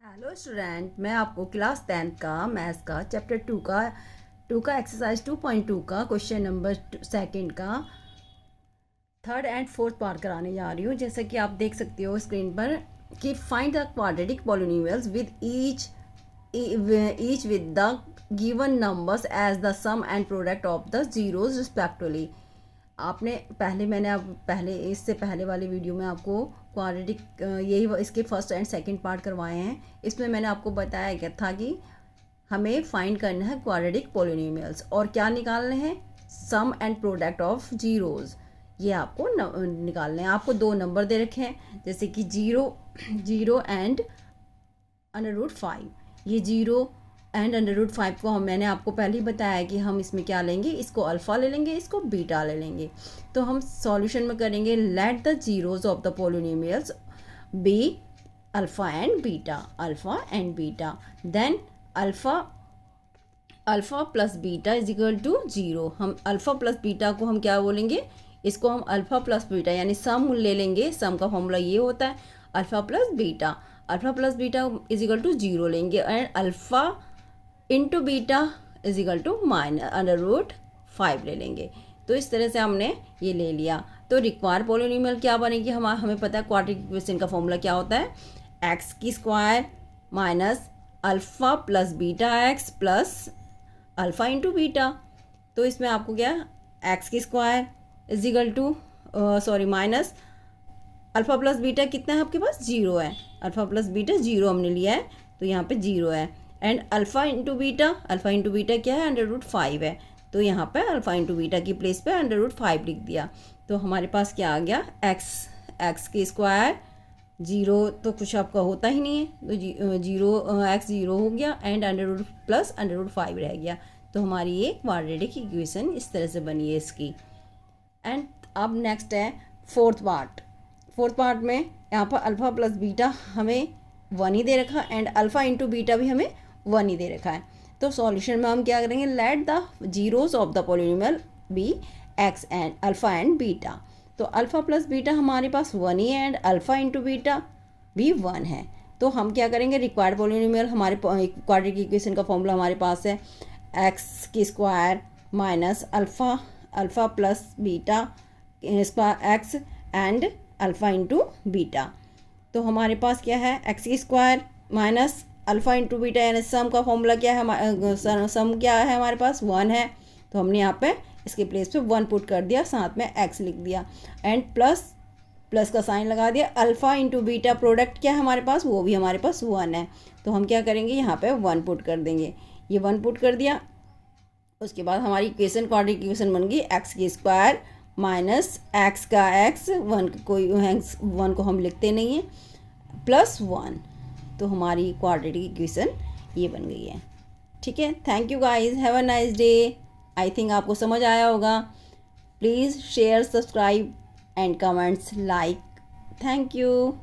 Hello student, मैं आपको class 10th का मैथ्स का चैप्टर 2 का एक्सरसाइज 2.2 का क्वेश्चन नंबर सेकंड का थर्ड एंड फोर्थ पार्ट कराने जा रही हूँ। जैसा कि आप देख सकते हो स्क्रीन पर कि find the quadratic polynomials with each with the given numbers as the sum and product of the zeros respectively. मैंने इससे पहले वाले वीडियो में आपको क्वाड्रेटिक यही इसके फर्स्ट एंड सेकंड पार्ट करवाए हैं। इसमें मैंने आपको बताया क्या था कि हमें फाइंड करना है क्वाड्रेटिक पॉलिनोमियल्स और क्या निकालने हैं, सम एंड प्रोडक्ट ऑफ जीरोज। ये आपको निकालने हैं। आपको दो नंबर दे रखे हैं, जैसे कि जीरो एंड √5। ये 0 एंड √5 को मैंने आपको पहले ही बताया कि हम इसमें क्या लेंगे, इसको अल्फ़ा ले लेंगे, इसको बीटा ले लेंगे। तो हम सॉल्यूशन में करेंगे let the zeros of the polynomials be alpha and beta then alpha plus beta is equal to 0। हम अल्फ़ा प्लस बीटा को हम क्या बोलेंगे, इसको हम अल्फ़ा प्लस बीटा यानी सम ले लेंगे। सम का फॉर्मूला ये होता है alpha plus beta is equal to 0 लेंगे and alpha into beta is equal to -√5 ले लेंगे। तो इस तरह से हमने ये ले लिया। तो रिक्वायर पॉलिनोमियल क्या बनेगी, हमें पता है क्वाड्रेटिक इक्वेशन का फॉर्मूला क्या होता है, x² minus alpha plus beta x plus alpha into beta. तो इसमें आपको क्या x² is equal to minus alpha plus beta कितना है आपके पास, 0 है। अल्फ़ा प्लस बीटा 0 हमने लिया है, तो यहाँ पे 0 है एंड अल्फ़ा इंटू बीटा क्या है, √5 है। तो यहाँ पे अल्फ़ा इंटू बीटा की प्लेस पे √5 लिख दिया। तो हमारे पास क्या आ गया, x² 0 तो कुछ आपका होता ही नहीं है, तो x 0 हो गया एंड √5 रह गया। तो हमारी ये क्वाड्रेटिक इक्वेशन इस तरह से बनी है इसकी। एंड अब नेक्स्ट है फोर्थ पार्ट में यहाँ पर अल्फ़ा प्लस बीटा हमें 1 ही दे रखा एंड अल्फ़ा इंटू बीटा भी हमें 1 ही दे रखा है। तो सॉल्यूशन में हम क्या करेंगे, let the zeros of the polynomial be x and alpha and beta. तो अल्फ़ा प्लस बीटा हमारे पास 1 ही है एंड अल्फ़ा इंटू बीटा भी 1 है। तो हम क्या करेंगे, रिक्वायर्ड पॉलिनोमियल हमारे क्वाड्रेटिक इक्वेशन का फॉर्मूला हमारे पास है x² minus alpha plus beta x and alpha into beta. तो हमारे पास क्या है, x² minus alpha into beta यानी सम का फॉर्मूला क्या है, सम क्या है हमारे पास 1 है। तो हमने यहाँ पे इसके प्लेस पे 1 पुट कर दिया, साथ में x लिख दिया एंड प्लस का साइन लगा दिया। अल्फ़ा इंटू बीटा प्रोडक्ट क्या है हमारे पास, वो भी हमारे पास 1 है। तो हम क्या करेंगे, यहाँ पे 1 पुट कर देंगे। ये 1 पुट कर दिया, उसके बाद हमारी इक्वेशन क्वाड्रेटिक इक्वेशन बन गई x² माइनस x का x 1 को हम लिखते नहीं हैं +1। तो हमारी क्वाड्रेटिक इक्वेशन ये बन गई है। ठीक है, thank you guys, have a nice day. I think आपको समझ आया होगा। Please share, subscribe and comments like. Thank you.